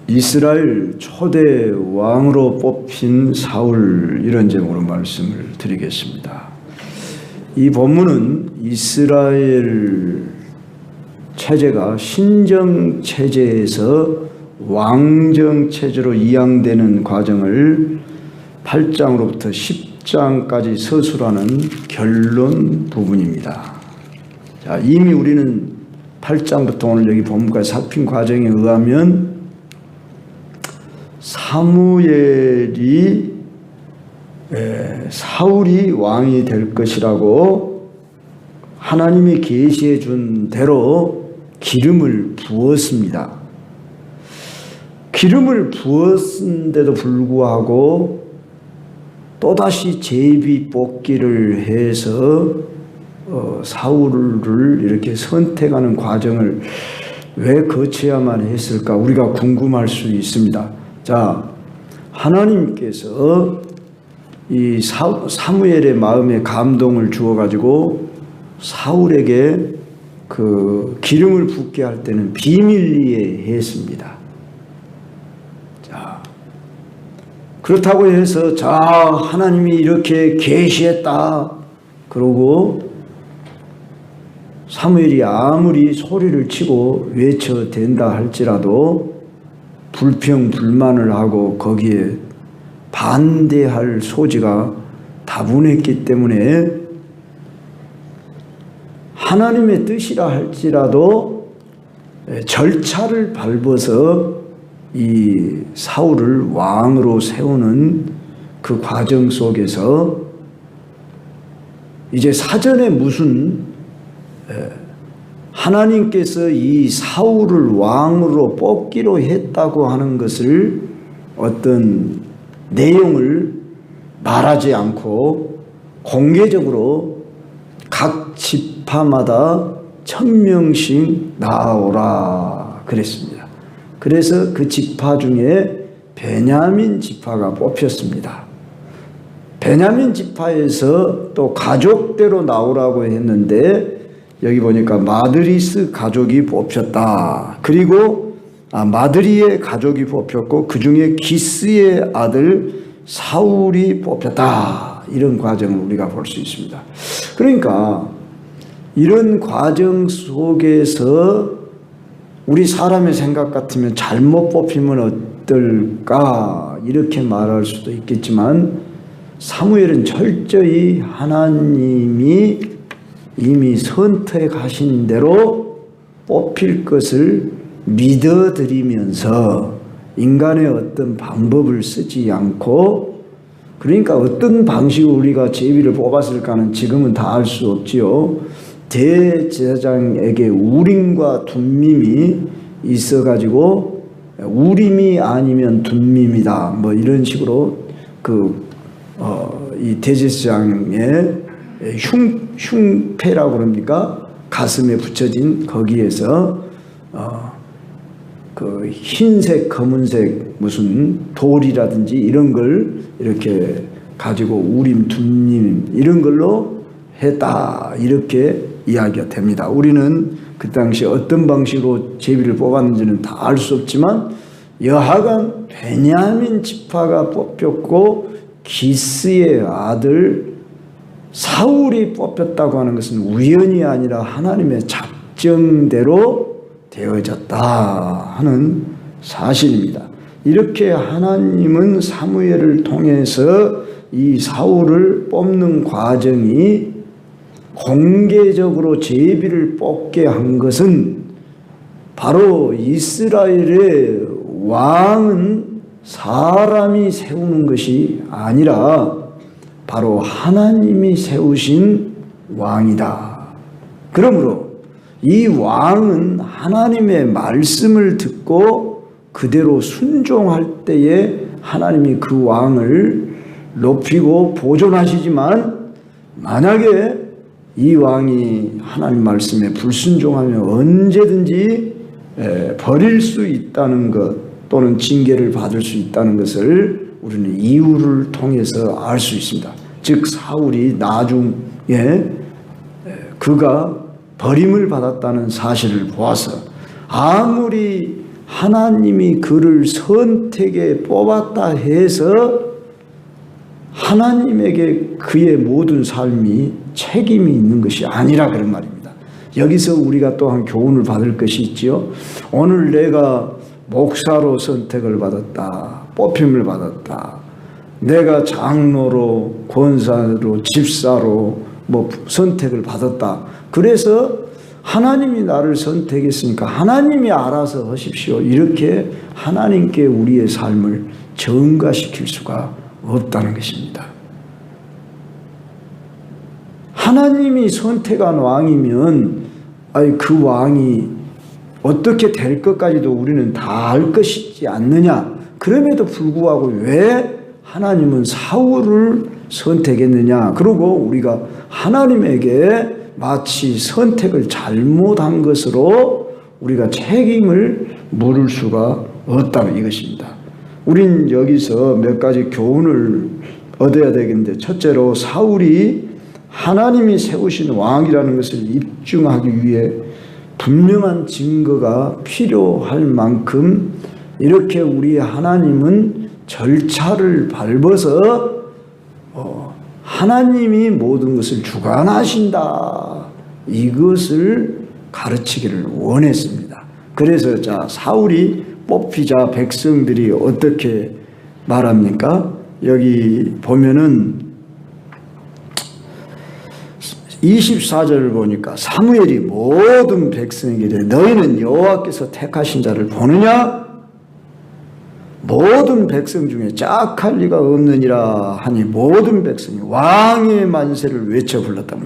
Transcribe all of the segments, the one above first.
이스라엘 초대 왕으로 뽑힌 사울, 이런 제목으로 말씀을 드리겠습니다. 이 본문은 이스라엘 체제가 신정 체제에서 왕정 체제로 이양되는 과정을 8장으로부터 10장까지 서술하는 결론 부분입니다. 자, 이미 우리는 8장부터 오늘 여기 본문까지 살핀 과정에 의하면 사울이 왕이 될 것이라고 하나님이 계시해 준 대로 기름을 부었습니다. 기름을 부었는데도 불구하고 또다시 제비 뽑기를 해서 사울을 이렇게 선택하는 과정을 왜 거쳐야만 했을까? 우리가 궁금할 수 있습니다. 자, 하나님께서 이 사무엘의 마음에 감동을 주어가지고 사울에게 그 기름을 붓게 할 때는 비밀리에 했습니다. 자, 그렇다고 해서 자, 하나님이 이렇게 계시했다 그러고 사무엘이 아무리 소리를 치고 외쳐댄다 할지라도 불평 불만을 하고 거기에 반대할 소지가 다분했기 때문에 하나님의 뜻이라 할지라도 절차를 밟아서 이 사울을 왕으로 세우는 그 과정 속에서 이제 사전에 무슨 하나님께서 이 사울을 왕으로 뽑기로 했다고 하는 것을 어떤 내용을 말하지 않고 공개적으로 각 지파마다 1000명씩 나오라 그랬습니다. 그래서 그 지파 중에 베냐민 지파가 뽑혔습니다. 베냐민 지파에서 또 가족대로 나오라고 했는데 여기 보니까 마드리스 가족이 뽑혔다. 그리고 마드리의 가족이 뽑혔고 그 중에 기스의 아들 사울이 뽑혔다. 이런 과정을 우리가 볼 수 있습니다. 그러니까 이런 과정 속에서 우리 사람의 생각 같으면 잘못 뽑히면 어떨까 이렇게 말할 수도 있겠지만 사무엘은 철저히 하나님이 이미 선택하신 대로 뽑힐 것을 믿어드리면서 인간의 어떤 방법을 쓰지 않고, 그러니까 어떤 방식으로 우리가 제비를 뽑았을까는 지금은 다 알 수 없지요. 대제사장에게 우림과 둠밈이 있어가지고 우림이 아니면 둠밈이다 뭐 이런 식으로 이 대제사장의 흉패라고 그럽니까? 가슴에 붙여진 거기에서 그 흰색, 검은색 무슨 돌이라든지 이런 걸 이렇게 가지고 우림, 둠림 이런 걸로 했다 이렇게 이야기가 됩니다. 우리는 그 당시 어떤 방식으로 제비를 뽑았는지는 다 알 수 없지만 여하간 베냐민 지파가 뽑혔고 기스의 아들 사울이 뽑혔다고 하는 것은 우연이 아니라 하나님의 작정대로 되어졌다 하는 사실입니다. 이렇게 하나님은 사무엘을 통해서 이 사울을 뽑는 과정이 공개적으로 제비를 뽑게 한 것은 바로 이스라엘의 왕은 사람이 세우는 것이 아니라 바로 하나님이 세우신 왕이다. 그러므로 이 왕은 하나님의 말씀을 듣고 그대로 순종할 때에 하나님이 그 왕을 높이고 보존하시지만 만약에 이 왕이 하나님 말씀에 불순종하면 언제든지 버릴 수 있다는 것 또는 징계를 받을 수 있다는 것을 우리는 이유를 통해서 알 수 있습니다. 즉 사울이 나중에 그가 버림을 받았다는 사실을 보아서 아무리 하나님이 그를 선택에 뽑았다 해서 하나님에게 그의 모든 삶이 책임이 있는 것이 아니라 그런 말입니다. 여기서 우리가 또한 교훈을 받을 것이 있지요. 오늘 내가 목사로 선택을 받았다, 뽑힘을 받았다, 내가 장로로, 권사로, 집사로 선택을 받았다. 그래서 하나님이 나를 선택했으니까 하나님이 알아서 하십시오. 이렇게 하나님께 우리의 삶을 전가시킬 수가 없다는 것입니다. 하나님이 선택한 왕이면 그 왕이 어떻게 될 것까지도 우리는 다 알 것이지 않느냐. 그럼에도 불구하고 왜 하나님은 사울을 선택했느냐. 그리고 우리가 하나님에게 마치 선택을 잘못한 것으로 우리가 책임을 물을 수가 없다는 이것입니다. 우린 여기서 몇 가지 교훈을 얻어야 되겠는데, 첫째로 사울이 하나님이 세우신 왕이라는 것을 입증하기 위해 분명한 증거가 필요할 만큼 이렇게 우리 하나님은 절차를 밟아서 하나님이 모든 것을 주관하신다, 이것을 가르치기를 원했습니다. 그래서 사울이 뽑히자 백성들이 어떻게 말합니까? 여기 보면은 24절을 보니까 사무엘이 모든 백성에게 이르되 너희는 여호와께서 택하신 자를 보느냐? 모든 백성 중에 짝할 리가 없느니라 하니 모든 백성이 왕의 만세를 외쳐 불렀다.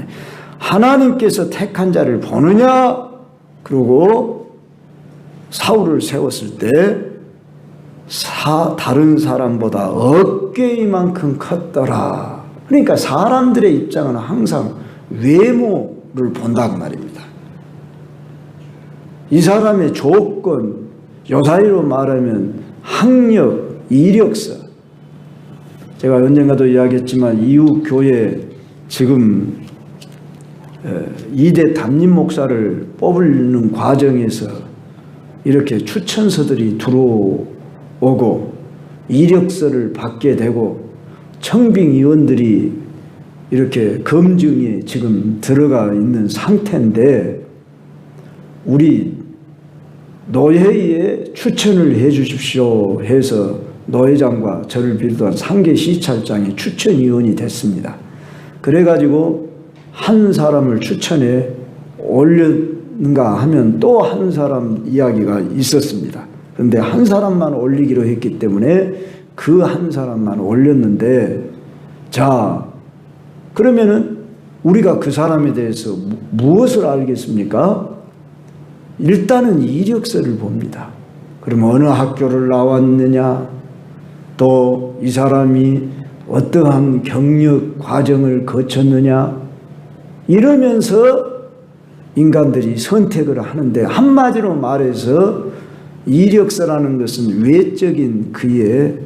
하나님께서 택한 자를 보느냐? 그리고 사울을 세웠을 때 다른 사람보다 어깨이만큼 컸더라. 그러니까 사람들의 입장은 항상 외모를 본다고 말입니다. 이 사람의 조건, 요사이로 말하면 학력, 이력서. 제가 언젠가도 이야기했지만 이웃 교회 지금 2대 담임 목사를 뽑는 과정에서 이렇게 추천서들이 들어오고 이력서를 받게 되고 청빙위원들이 이렇게 검증에 지금 들어가 있는 상태인데, 우리 노회에 추천을 해 주십시오 해서 노회장과 저를 비롯한 상계 시찰장이 추천위원이 됐습니다. 그래가지고 한 사람을 추천해 올렸는가 하면 또 한 사람 이야기가 있었습니다. 그런데 한 사람만 올리기로 했기 때문에 그 한 사람만 올렸는데, 자, 그러면은 우리가 그 사람에 대해서 무엇을 알겠습니까? 일단은 이력서를 봅니다. 그럼 어느 학교를 나왔느냐, 또 이 사람이 어떠한 경력 과정을 거쳤느냐, 이러면서 인간들이 선택을 하는데, 한마디로 말해서 이력서라는 것은 외적인 그의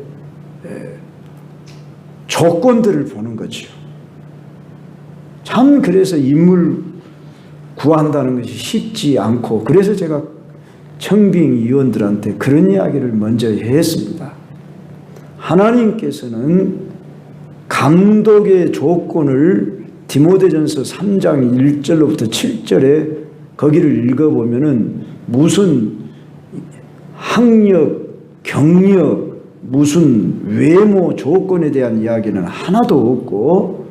조건들을 보는 거죠. 참 그래서 인물 구한다는 것이 쉽지 않고, 그래서 제가 청빙위원들한테 그런 이야기를 먼저 했습니다. 하나님께서는 감독의 조건을 디모데전서 3장 1절로부터 7절에 거기를 읽어보면은 무슨 학력, 경력, 무슨 외모 조건에 대한 이야기는 하나도 없고,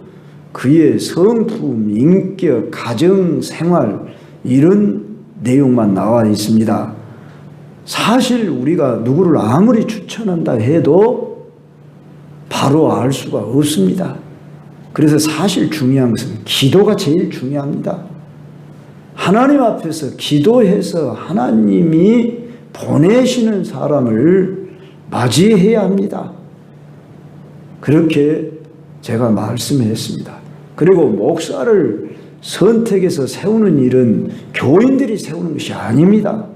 그의 성품, 인격, 가정 생활, 이런 내용만 나와 있습니다. 사실 우리가 누구를 아무리 추천한다 해도 바로 알 수가 없습니다. 그래서 사실 중요한 것은 기도가 제일 중요합니다. 하나님 앞에서 기도해서 하나님이 보내시는 사람을 맞이해야 합니다. 그렇게 제가 말씀했습니다. 그리고 목사를 선택해서 세우는 일은 교인들이 세우는 것이 아닙니다.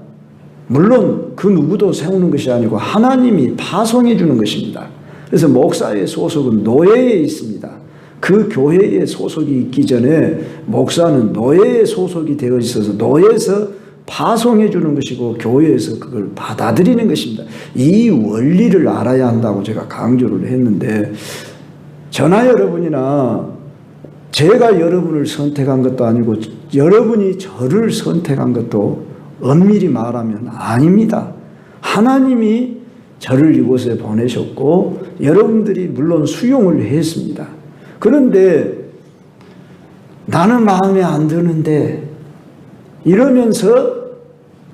물론 그 누구도 세우는 것이 아니고 하나님이 파송해 주는 것입니다. 그래서 목사의 소속은 노예에 있습니다. 그 교회에 소속이 있기 전에 목사는 노예에 소속이 되어 있어서 노예에서 파송해 주는 것이고 교회에서 그걸 받아들이는 것입니다. 이 원리를 알아야 한다고 제가 강조를 했는데, 저나 여러분이나 제가 여러분을 선택한 것도 아니고 여러분이 저를 선택한 것도 엄밀히 말하면 아닙니다. 하나님이 저를 이곳에 보내셨고 여러분들이 물론 수용을 했습니다. 그런데 나는 마음에 안 드는데 이러면서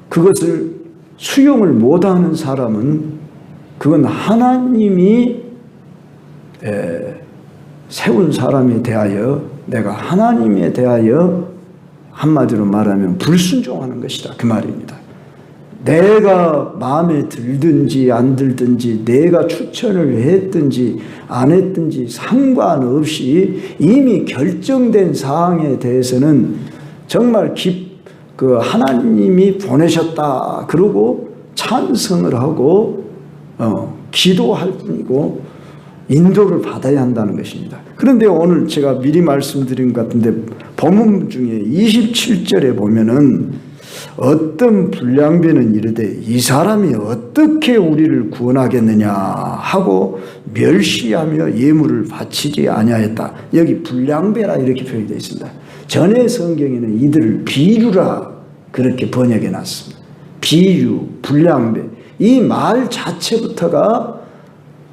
그것을 수용을 못하는 사람은 그건 하나님이 세운 사람에 대하여, 내가 하나님에 대하여 한마디로 말하면 불순종하는 것이다, 그 말입니다. 내가 마음에 들든지 안 들든지, 내가 추천을 했든지 안 했든지 상관없이 이미 결정된 사항에 대해서는 정말 그 하나님이 보내셨다 그러고 찬성을 하고 기도할 뿐이고 인도를 받아야 한다는 것입니다. 그런데 오늘 제가 미리 말씀드린 것 같은데 본문 중에 27절에 보면은 어떤 불량배는 이르되 이 사람이 어떻게 우리를 구원하겠느냐 하고 멸시하며 예물을 바치지 아니하였다. 여기 불량배라 이렇게 표현이 되어 있습니다. 전의 성경에는 이들을 비유라 그렇게 번역해 놨습니다. 비유, 불량배. 이 말 자체부터가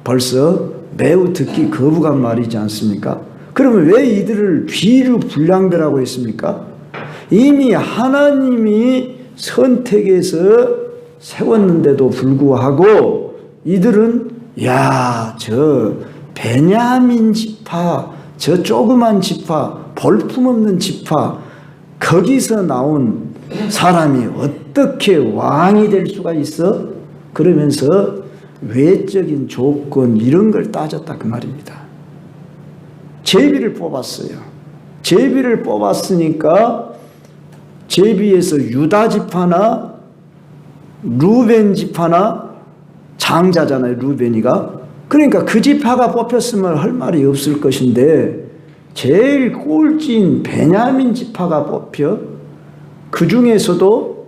벌써 매우 듣기 거부감 말이지 않습니까? 그러면 왜 이들을 비유, 불량배라고 했습니까? 이미 하나님이 선택해서 세웠는데도 불구하고 이들은 저 베냐민 지파, 저 조그만 지파, 볼품없는 지파, 거기서 나온 사람이 어떻게 왕이 될 수가 있어? 그러면서 외적인 조건 이런 걸 따졌다 그 말입니다. 제비를 뽑았어요. 제비를 뽑았으니까 제비에서 유다 지파나 루벤 지파나 장자잖아요, 루벤이가. 그러니까 그 지파가 뽑혔으면 할 말이 없을 것인데 제일 꼴찌인 베냐민 지파가 뽑혀. 그 중에서도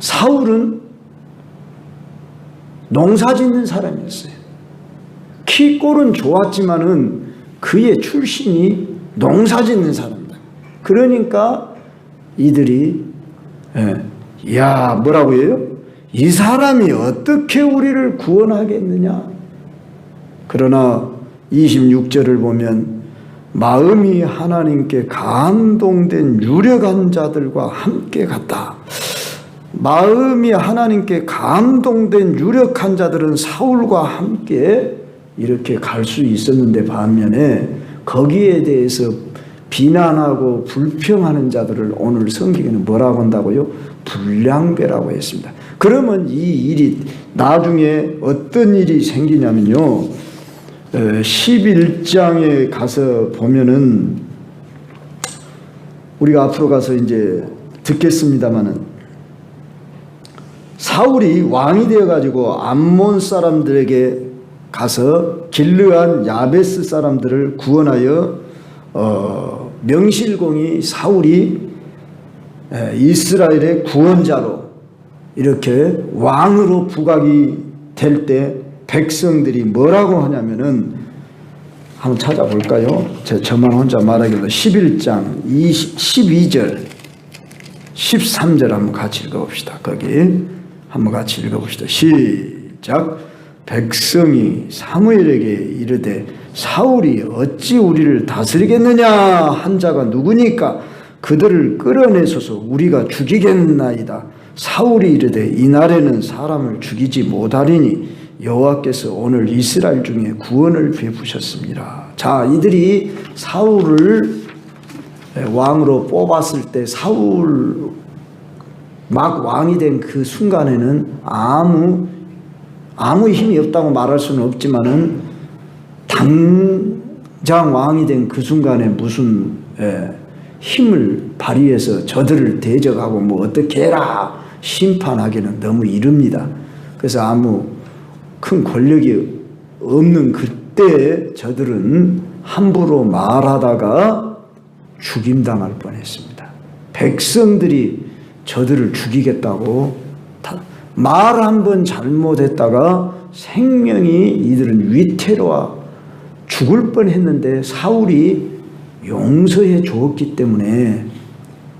사울은 농사 짓는 사람이었어요. 키 꼴은 좋았지만은 그의 출신이 농사 짓는 사람이다. 그러니까 이들이 뭐라고 해요? 이 사람이 어떻게 우리를 구원하겠느냐? 그러나 26절을 보면 마음이 하나님께 감동된 유력한 자들과 함께 갔다. 마음이 하나님께 감동된 유력한 자들은 사울과 함께 이렇게 갈 수 있었는데 반면에 거기에 대해서 비난하고 불평하는 자들을 오늘 성경에는 뭐라고 한다고요? 불량배라고 했습니다. 그러면 이 일이 나중에 어떤 일이 생기냐면요, 11장에 가서 보면은 우리가 앞으로 가서 이제 듣겠습니다마는 사울이 왕이 되어가지고 암몬 사람들에게 가서 길르한 야베스 사람들을 구원하여 명실공히 사울이 이스라엘의 구원자로 이렇게 왕으로 부각이 될 때 백성들이 뭐라고 하냐면은 한번 찾아볼까요? 저만 혼자 말하기로 11장 12절 13절 한번 같이 읽어봅시다. 거기 한번 같이 읽어봅시다. 시작. 백성이 사무엘에게 이르되 사울이 어찌 우리를 다스리겠느냐 한 자가 누구니까 그들을 끌어내소서 우리가 죽이겠나이다. 사울이 이르되 이날에는 사람을 죽이지 못하리니 여호와께서 오늘 이스라엘 중에 구원을 베푸셨습니다. 자, 이들이 사울을 왕으로 뽑았을 때 사울 막 왕이 된 그 순간에는 아무 힘이 없다고 말할 수는 없지만은 당장 왕이 된 그 순간에 무슨 힘을 발휘해서 저들을 대적하고 뭐 어떻게 해라 심판하기는 너무 이릅니다. 그래서 아무 큰 권력이 없는 그때 저들은 함부로 말하다가 죽임당할 뻔했습니다. 백성들이 저들을 죽이겠다고 말 한 번 잘못했다가 생명이 이들은 위태로워 죽을 뻔했는데 사울이 용서해 주었기 때문에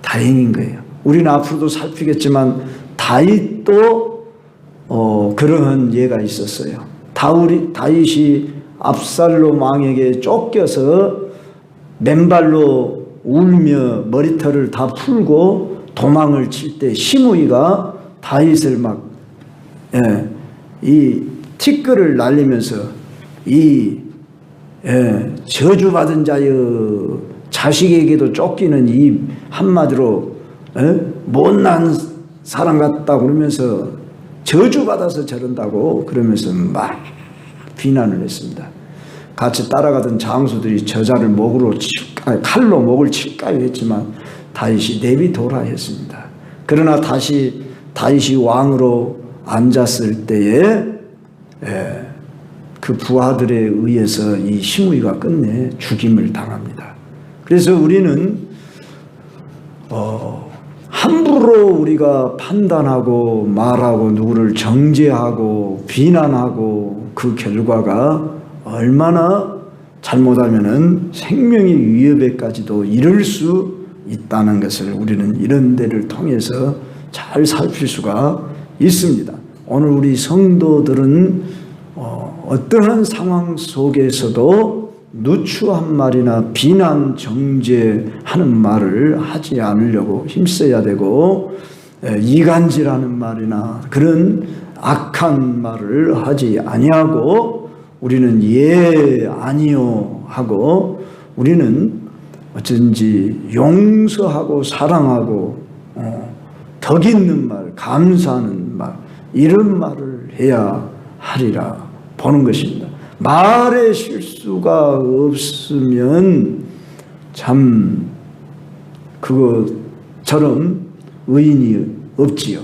다행인 거예요. 우리는 앞으로도 살피겠지만 다윗도 그러한 예가 있었어요. 다윗이 압살롬 왕에게 쫓겨서 맨발로 울며 머리털을 다 풀고 도망을 칠 때 시므이가 다윗을 이 티끌을 날리면서 저주받은 자여 자식에게도 쫓기는 이 한마디로 못난 사람 같다 그러면서 저주받아서 저런다고 그러면서 막 비난을 했습니다. 같이 따라가던 장수들이 저자를 칼로 목을 칠까요 했지만 다윗이 내비둬라 했습니다. 그러나 다시 다윗이 왕으로 앉았을 때에 그 부하들에 의해서 이 시므이가 끝내 죽임을 당합니다. 그래서 우리는 함부로 우리가 판단하고 말하고 누구를 정죄하고 비난하고 그 결과가 얼마나 잘못하면은 생명의 위협에까지도 이를 수 있다는 것을 우리는 이런 데를 통해서 잘 살필 수가 있습니다. 오늘 우리 성도들은 어떠한 상황 속에서도 누추한 말이나 비난 정죄하는 말을 하지 않으려고 힘써야 되고 이간질하는 말이나 그런 악한 말을 하지 아니하고 우리는 예 아니요 하고 우리는 어쩐지 용서하고 사랑하고 덕 있는 말, 감사하는 말 이런 말을 해야 하리라 보는 것입니다. 말에 실수가 없으면 참 그것처럼 의인이 없지요.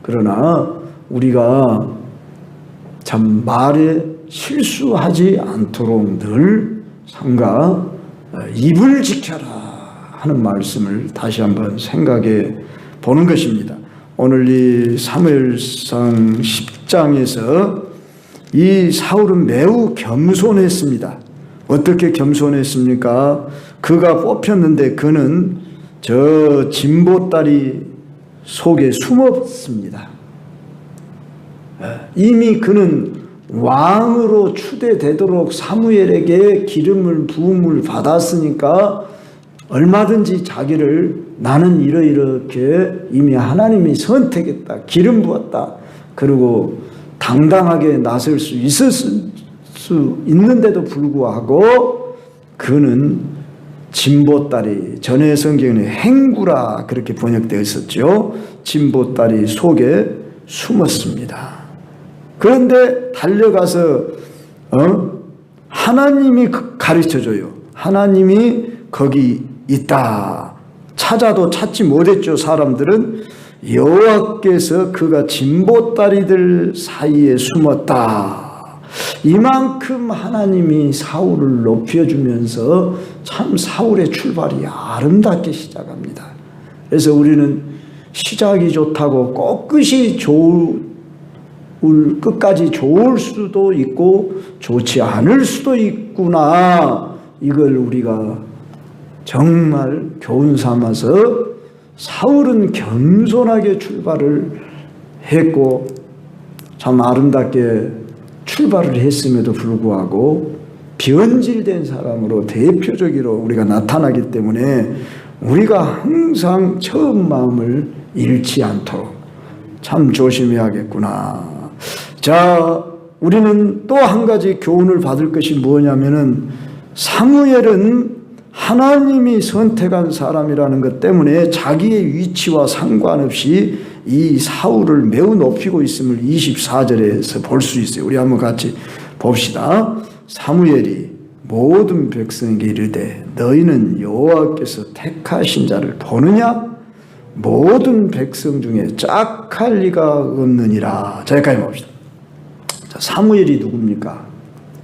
그러나 우리가 참 말에 실수하지 않도록 늘 삼가 입을 지켜라 하는 말씀을 다시 한번 생각해 보는 것입니다. 오늘 이 사무엘상 10장에서 이 사울은 매우 겸손했습니다. 어떻게 겸손했습니까? 그가 뽑혔는데 그는 저 진보다리 속에 숨었습니다. 이미 그는 왕으로 추대되도록 사무엘에게 기름을 부음을 받았으니까 얼마든지 자기를 나는 이렇게 이미 하나님이 선택했다, 기름 부었다, 그리고 당당하게 나설 수 있었을 수 있는데도 불구하고 그는 진보다리, 전에 성경에는 행구라 그렇게 번역되어 있었죠. 진보다리 속에 숨었습니다. 그런데 달려가서 하나님이 가르쳐줘요. 하나님이 거기 있다. 찾아도 찾지 못했죠. 사람들은 여호와께서 그가 진보다리들 사이에 숨었다. 이만큼 하나님이 사울을 높여주면서 참 사울의 출발이 아름답게 시작합니다. 그래서 우리는 시작이 좋다고 꼭 끝까지 좋을 수도 있고 좋지 않을 수도 있구나. 이걸 우리가 정말 교훈 삼아서 사울은 겸손하게 출발을 했고 참 아름답게 출발을 했음에도 불구하고 변질된 사람으로 대표적으로 우리가 나타나기 때문에 우리가 항상 처음 마음을 잃지 않도록 참 조심해야겠구나. 자, 우리는 또 한 가지 교훈을 받을 것이 뭐냐면은 사무엘은 하나님이 선택한 사람이라는 것 때문에 자기의 위치와 상관없이 이 사울을 매우 높이고 있음을 24절에서 볼 수 있어요. 우리 한번 같이 봅시다. 사무엘이 모든 백성에게 이르되 너희는 여호와께서 택하신 자를 보느냐? 모든 백성 중에 짝할 리가 없느니라. 자, 여기까지 봅시다. 자, 사무엘이 누굽니까?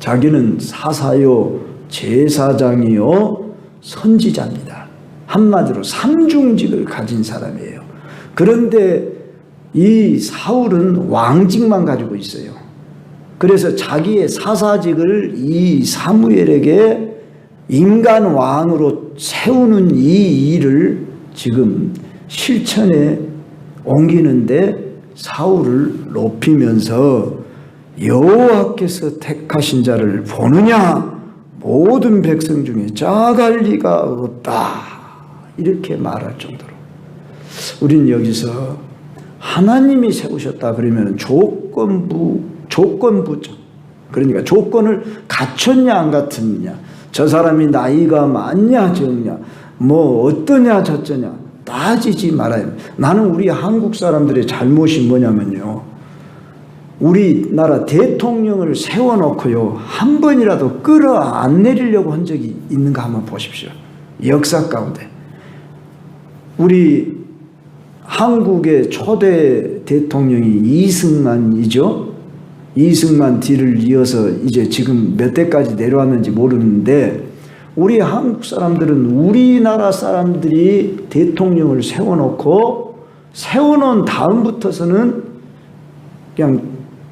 자기는 사사요 제사장이요 선지자입니다. 한마디로 삼중직을 가진 사람이에요. 그런데 이 사울은 왕직만 가지고 있어요. 그래서 자기의 사사직을 이 사무엘에게 인간 왕으로 세우는 이 일을 지금 실천에 옮기는데 사울을 높이면서 여호와께서 택하신 자를 보느냐? 모든 백성 중에 작을 리가 없다. 이렇게 말할 정도로. 우린 여기서 하나님이 세우셨다 그러면 조건부적. 그러니까 조건을 갖췄냐 안 갖췄냐. 저 사람이 나이가 많냐 적냐. 뭐 어떠냐 저쩌냐. 따지지 말아야 합니다. 나는 우리 한국 사람들의 잘못이 뭐냐면요. 우리나라 대통령을 세워놓고요. 한 번이라도 끌어안 내리려고 한 적이 있는가 한번 보십시오. 역사 가운데. 우리 한국의 초대 대통령이 이승만이죠. 이승만 뒤를 이어서 이제 지금 몇 대까지 내려왔는지 모르는데 우리 한국 사람들은 우리나라 사람들이 대통령을 세워놓고 세워놓은 다음부터서는 그냥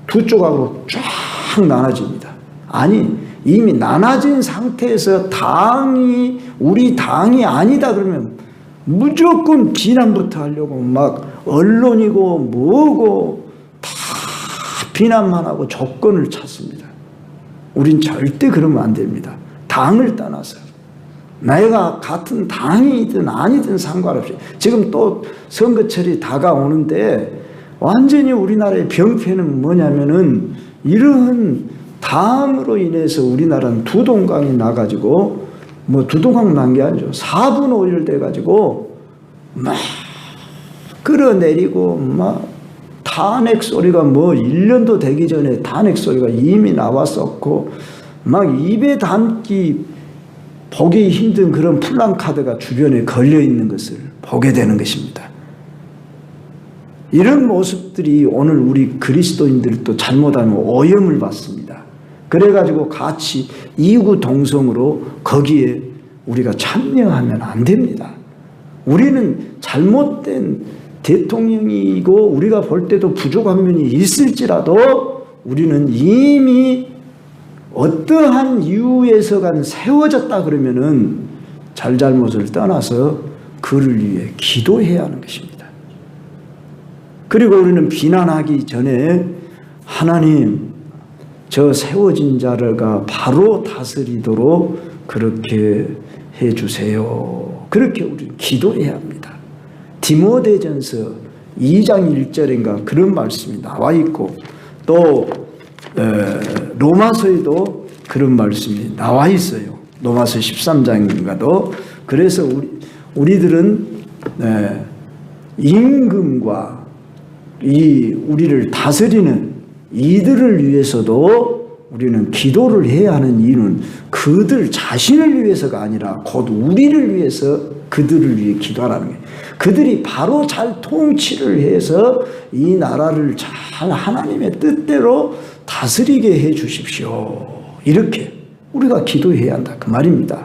두 조각으로 쫙 나눠집니다. 아니 이미 나눠진 상태에서 당이 우리 당이 아니다 그러면 무조건 비난부터 하려고 막 언론이고 뭐고 다 비난만 하고 조건을 찾습니다. 우린 절대 그러면 안 됩니다. 당을 떠나서 내가 같은 당이든 아니든 상관없이 지금 또 선거철이 다가오는데 완전히 우리나라의 병폐는 뭐냐면은 이런 당으로 인해서 우리나라는 두동강이 나가지고 뭐 두동강 난 게 아니죠. 4분 5일 돼가지고 막 끌어내리고 막 탄핵 소리가 뭐 1년도 되기 전에 탄핵 소리가 이미 나왔었고 막 입에 담기 보기 힘든 그런 플랜카드가 주변에 걸려 있는 것을 보게 되는 것입니다. 이런 모습들이 오늘 우리 그리스도인들도 잘못하면 오염을 받습니다. 그래가지고 같이 이구동성으로 거기에 우리가 참여하면 안 됩니다. 우리는 잘못된 대통령이고 우리가 볼 때도 부족한 면이 있을지라도 우리는 이미 어떠한 이유에서간 세워졌다 그러면은 잘잘못을 떠나서 그를 위해 기도해야 하는 것입니다. 그리고 우리는 비난하기 전에 하나님 저 세워진 자가 바로 다스리도록 그렇게 해주세요. 그렇게 우리는 기도해야 합니다. 디모데전서 2장 1절인가 그런 말씀이 나와 있고 또 로마서에도 그런 말씀이 나와 있어요. 로마서 13장인가도. 그래서 우리들은 임금과 이 우리를 다스리는 이들을 위해서도 우리는 기도를 해야 하는 이유는 그들 자신을 위해서가 아니라 곧 우리를 위해서 그들을 위해 기도하라는 거예요. 그들이 바로 잘 통치를 해서 이 나라를 잘 하나님의 뜻대로 다스리게 해 주십시오. 이렇게 우리가 기도해야 한다 그 말입니다.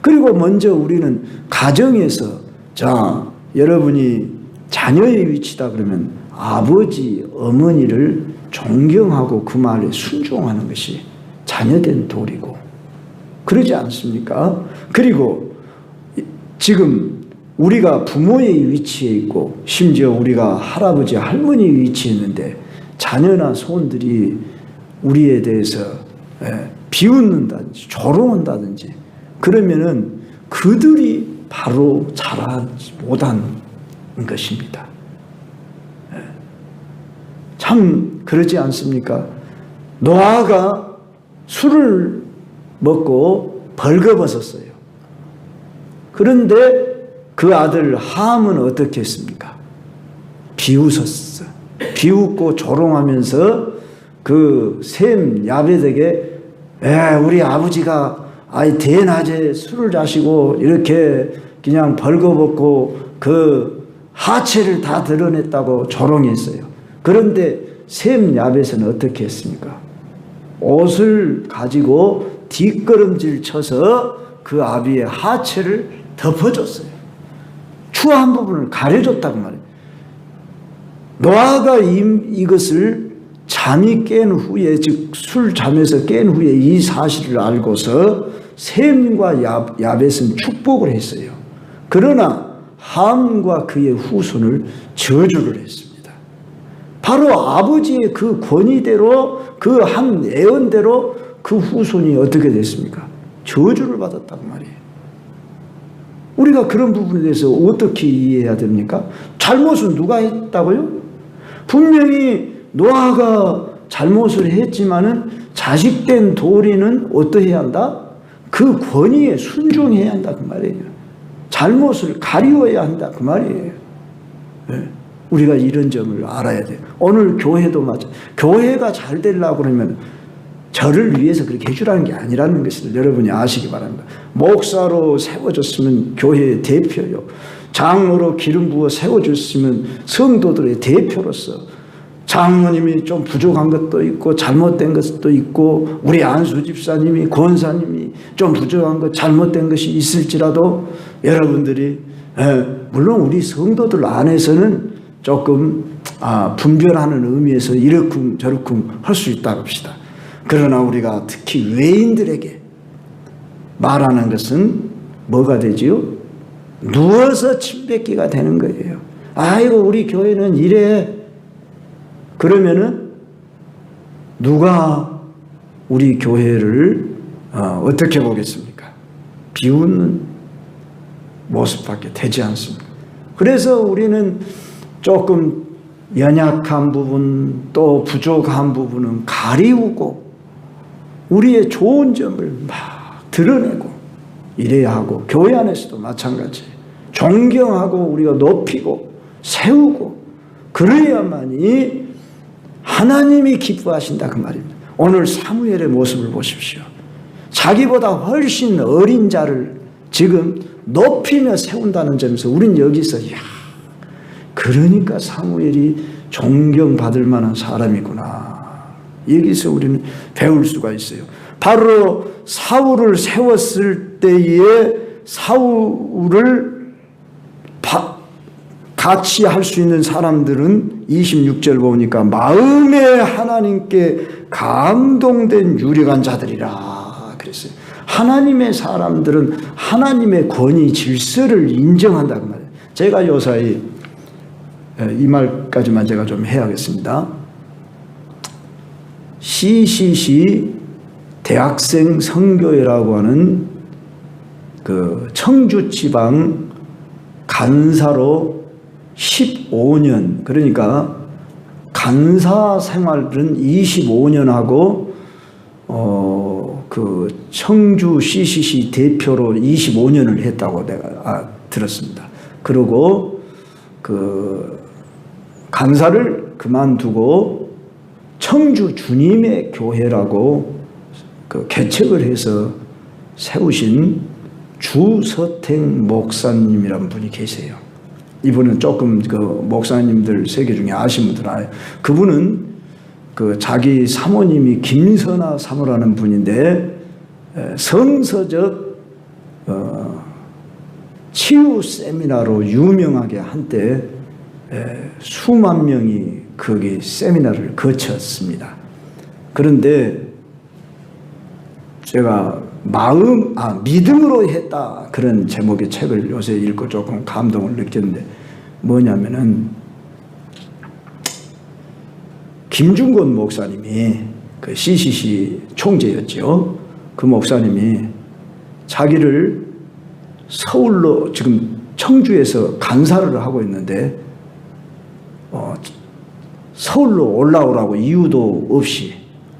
그리고 먼저 우리는 가정에서 자 여러분이 자녀의 위치다 그러면 아버지 어머니를 존경하고 그 말에 순종하는 것이 자녀된 도리고 그러지 않습니까? 그리고 지금 우리가 부모의 위치에 있고 심지어 우리가 할아버지 할머니 위치에 있는데 자녀나 손들이 우리에 대해서 비웃는다든지 조롱한다든지 그러면은 그들이 바로 잘하지 못한 것입니다. 참 그러지 않습니까? 노아가 술을 먹고 벌거벗었어요. 그런데 그 아들 함은 어떻게 했습니까? 비웃었어. 비웃고 조롱하면서 그 셈 야벳에게 우리 아버지가 대낮에 술을 자시고 이렇게 그냥 벌거벗고 그 하체를 다 드러냈다고 조롱했어요. 그런데 셈 야벳은 어떻게 했습니까? 옷을 가지고 뒷걸음질 쳐서 그 아비의 하체를 덮어줬어요. 추한 부분을 가려줬다고 말이에요. 노아가 이것을 잠이 깬 후에, 즉 술 잠에서 깬 후에 이 사실을 알고서 셈과 야벳은 축복을 했어요. 그러나 함과 그의 후손을 저주를 했습니다. 바로 아버지의 그 권위대로, 그 한 예언대로 그 후손이 어떻게 됐습니까? 저주를 받았다고 말이에요. 우리가 그런 부분에 대해서 어떻게 이해해야 됩니까? 잘못은 누가 했다고요? 분명히 노아가 잘못을 했지만은 자식된 도리는 어떠해야 한다? 그 권위에 순종해야 한다 그 말이에요. 잘못을 가리워야 한다 그 말이에요. 네. 우리가 이런 점을 알아야 돼요. 오늘 교회도 마찬가지. 교회가 잘 되려고 그러면 저를 위해서 그렇게 해주라는 게 아니라는 것을 여러분이 아시기 바랍니다. 목사로 세워졌으면 교회의 대표요. 장로로 기름 부어 세워줬으면 성도들의 대표로서, 장로님이 좀 부족한 것도 있고 잘못된 것도 있고, 우리 안수 집사님이, 권사님이 좀 부족한 것, 잘못된 것이 있을지라도 여러분들이, 물론 우리 성도들 안에서는 조금 분별하는 의미에서 이러쿵 저러쿵 할 수 있다고 합시다. 그러나 우리가 특히 외인들에게 말하는 것은 뭐가 되지요? 누워서 침뱉기가 되는 거예요. 아이고 우리 교회는 이래. 그러면은 누가 우리 교회를 어떻게 보겠습니까? 비웃는 모습밖에 되지 않습니다. 그래서 우리는 조금 연약한 부분, 또 부족한 부분은 가리우고 우리의 좋은 점을 막 드러내고 이래야 하고, 교회 안에서도 마찬가지. 존경하고 우리가 높이고 세우고 그래야만이 하나님이 기뻐하신다 그 말입니다. 오늘 사무엘의 모습을 보십시오. 자기보다 훨씬 어린 자를 지금 높이며 세운다는 점에서 우린 여기서 그러니까 사무엘이 존경받을 만한 사람이구나. 여기서 우리는 배울 수가 있어요. 바로 사울을 세웠을 때에 사울을 같이 할 수 있는 사람들은 26절 보니까 마음에 하나님께 감동된 유력한 자들이라 그랬어요. 하나님의 사람들은 하나님의 권위 질서를 인정한다고 말해요. 제가 요사이 이 말까지만 제가 좀 해야겠습니다. CCC 대학생 선교회라고 하는 그 청주지방 간사로 15년, 그러니까 간사 생활은 25년 하고 그 청주 CCC 대표로 25년을 했다고 내가 들었습니다. 그리고 그 간사를 그만두고 청주 주님의 교회라고 그 개척을 해서 세우신 주서택 목사님이라는 분이 계세요. 이분은 조금 그 목사님들 세계 중에 아시는 분들 알아요. 그분은 그 자기 사모님이 김선아 사모라는 분인데 성서적 치유 세미나로 유명하게 한때 수만 명이 거기 세미나를 거쳤습니다. 그런데 제가 믿음으로 했다 그런 제목의 책을 요새 읽고 조금 감동을 느꼈는데 뭐냐면은 김중곤 목사님이 그 CCC 총재였죠. 그 목사님이 자기를 서울로 지금 청주에서 간사를 하고 있는데 서울로 올라오라고 이유도 없이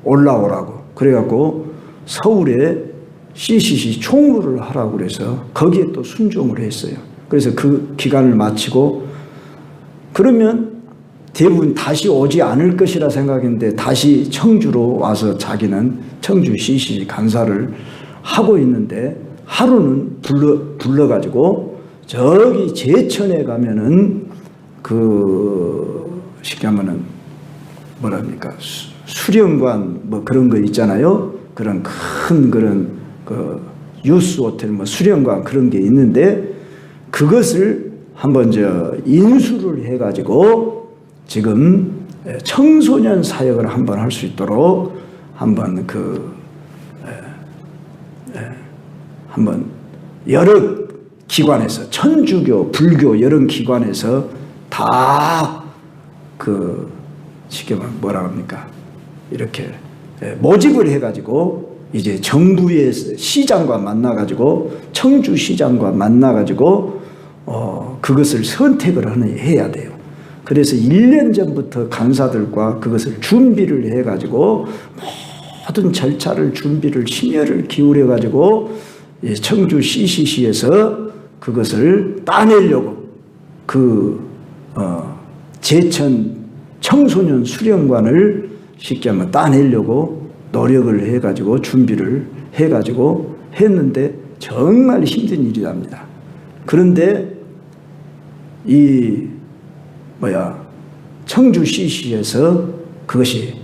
올라오라고 그래갖고 서울에 CCC 총무를 하라고 그래서 거기에 또 순종을 했어요. 그래서 그 기간을 마치고 그러면 대부분 다시 오지 않을 것이라 생각했는데 다시 청주로 와서 자기는 청주 CCC 간사를 하고 있는데 하루는 불러가지고 저기 제천에 가면은 그 쉽게 하면은 뭐랍니까 수령관 뭐 그런 거 있잖아요. 그런 큰 그런 그 유스 호텔 뭐 수령관 그런 게 있는데 그것을 한번 인수를 해가지고 지금 청소년 사역을 한번 할 수 있도록 한번 한번 여러 기관에서 천주교, 불교 여러 기관에서 다 쉽게 말하면 뭐라 합니까? 이렇게 모집을 해가지고 이제 정부의 시장과 만나가지고 청주시장과 만나가지고 그것을 선택을 해야 돼요. 그래서 1년 전부터 간사들과 그것을 준비를 해가지고 모든 절차를 준비를 심혈을 기울여가지고 청주 CCC에서 그것을 따내려고 제천 청소년 수련관을 쉽게 하면 따내려고 노력을 해가지고 준비를 해가지고 했는데 정말 힘든 일이랍니다. 그런데 청주 CC에서 그것이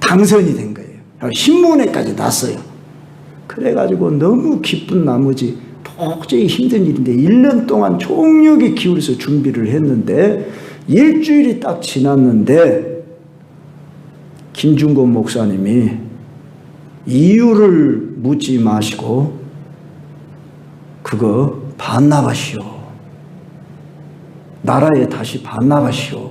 당선이 된 거예요. 신문에까지 났어요. 그래가지고 너무 기쁜 나머지 도저히 힘든 일인데 1년 동안 총력이 기울여서 준비를 했는데 일주일이 딱 지났는데 김중곤 목사님이 이유를 묻지 마시고 그거 반납하시오. 나라에 다시 반납하시오.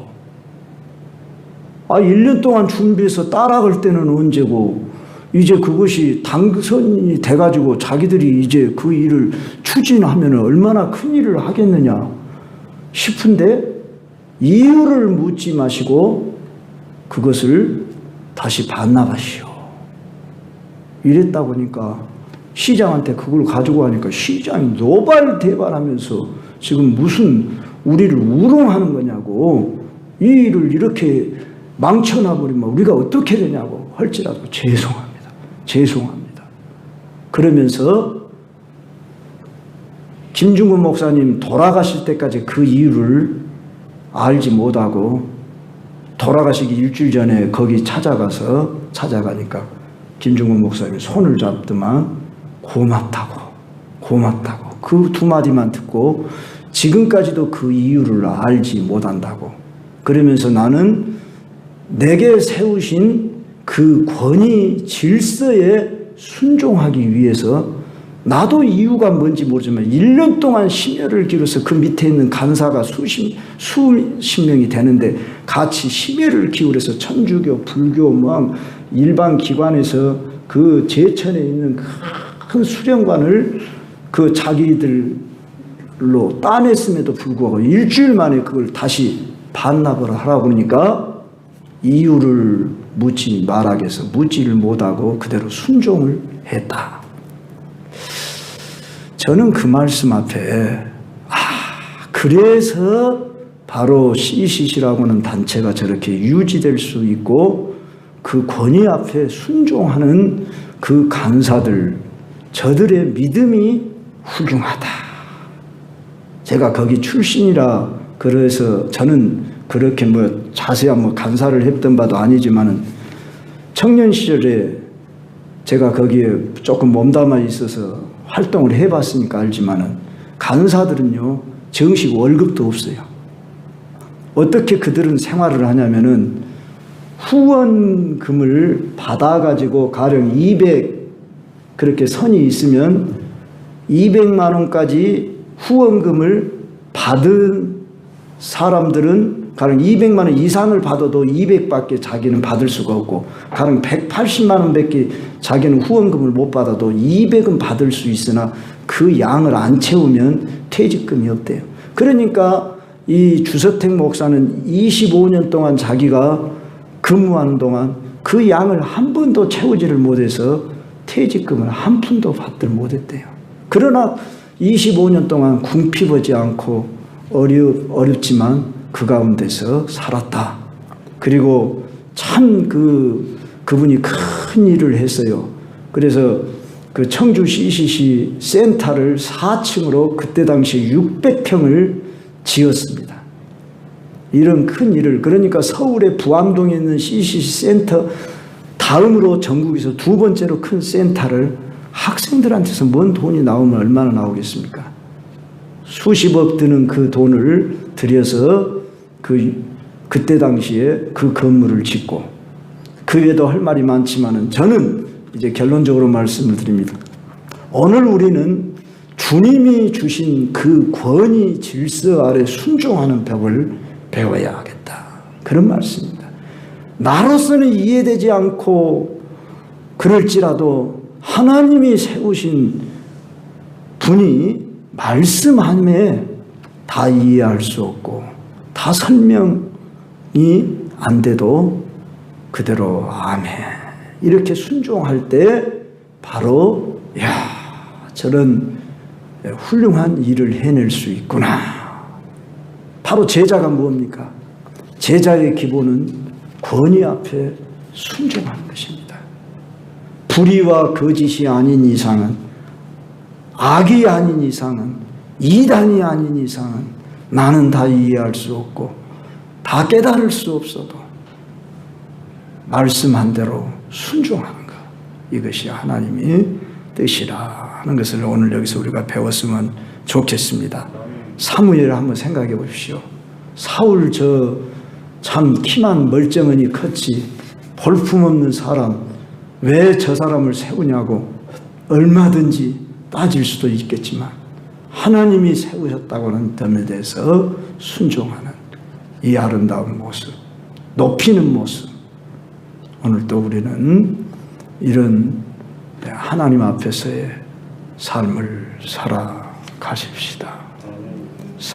1년 동안 준비해서 따라갈 때는 언제고 이제 그것이 당선이 돼가지고 자기들이 이제 그 일을 추진하면 얼마나 큰 일을 하겠느냐 싶은데 이유를 묻지 마시고 그것을 다시 반납하시오. 이랬다 보니까 시장한테 그걸 가지고 가니까 시장이 노발대발하면서 지금 무슨 우리를 우롱하는 거냐고 이 일을 이렇게 망쳐놔버리면 우리가 어떻게 되냐고 할지라도 죄송합니다. 그러면서 김중곤 목사님 돌아가실 때까지 그 이유를 알지 못하고 돌아가시기 일주일 전에 거기 찾아가니까 김중곤 목사님이 손을 잡더만 고맙다고 그 두 마디만 듣고 지금까지도 그 이유를 알지 못한다고 그러면서 나는 내게 세우신 그 권위 질서에 순종하기 위해서 나도 이유가 뭔지 모르지만 1년 동안 심혈을 기울여서 그 밑에 있는 간사가 수십 명이 되는데 같이 심혈을 기울여서 천주교, 불교, 일반 기관에서 그 제천에 있는 큰 수련관을 그 자기들로 따냈음에도 불구하고 일주일 만에 그걸 다시 반납을 하라고 그러니까 이유를 묻지 말하게 해서 묻지를 못하고 그대로 순종을 했다. 저는 그 말씀 앞에 그래서 바로 CCC라고 하는 단체가 저렇게 유지될 수 있고 그 권위 앞에 순종하는 그 간사들 저들의 믿음이 훌륭하다. 제가 거기 출신이라 그래서 저는 그렇게 자세한 간사를 했던 바도 아니지만은 청년 시절에 제가 거기에 조금 몸담아 있어서 활동을 해봤으니까 알지만은 간사들은요 정식 월급도 없어요. 어떻게 그들은 생활을 하냐면은 후원금을 받아가지고 가령 200 그렇게 선이 있으면 200만 원까지 후원금을 받은 사람들은 가령 200만 원 이상을 받아도 200밖에 자기는 받을 수가 없고 가령 180만 원밖에 자기는 후원금을 못 받아도 200은 받을 수 있으나 그 양을 안 채우면 퇴직금이 없대요. 그러니까 이 주서택 목사는 25년 동안 자기가 근무하는 동안 그 양을 한 번도 채우지를 못해서 퇴직금을 한 푼도 받들 못했대요. 그러나 25년 동안 궁핍하지 않고 어렵지만 그 가운데서 살았다. 그리고 참 그분이 큰 일을 했어요. 그래서 그 청주 CCC 센터를 4층으로 그때 당시 600평을 지었습니다. 이런 큰 일을 그러니까 서울의 부암동에 있는 CCC 센터 다음으로 전국에서 두 번째로 큰 센터를 학생들한테서 뭔 돈이 나오면 얼마나 나오겠습니까? 수십억 드는 그 돈을 들여서 그때 당시에 그 건물을 짓고, 그 외에도 할 말이 많지만은 저는 이제 결론적으로 말씀을 드립니다. 오늘 우리는 주님이 주신 그 권위 질서 아래 순종하는 법을 배워야 하겠다, 그런 말씀입니다. 나로서는 이해되지 않고 그럴지라도 하나님이 세우신 분이 말씀함에 다 이해할 수 없고 다 설명이 안 돼도 그대로 아멘 이렇게 순종할 때 바로 저런 훌륭한 일을 해낼 수 있구나. 바로 제자가 뭡니까? 제자의 기본은 권위 앞에 순종하는 것입니다. 불의와 거짓이 아닌 이상은, 악이 아닌 이상은, 이단이 아닌 이상은 나는 다 이해할 수 없고 다 깨달을 수 없어도 말씀한 대로 순종하는 것, 이것이 하나님의 뜻이라는 것을 오늘 여기서 우리가 배웠으면 좋겠습니다. 사무엘을 한번 생각해 보십시오. 사울 참 키만 멀쩡하니 컸지 볼품없는 사람, 왜 저 사람을 세우냐고 얼마든지 따질 수도 있겠지만 하나님이 세우셨다고는 점에 대해서 순종하는 이 아름다운 모습, 높이는 모습, 오늘 또 우리는 이런 하나님 앞에서의 삶을 살아가십시다.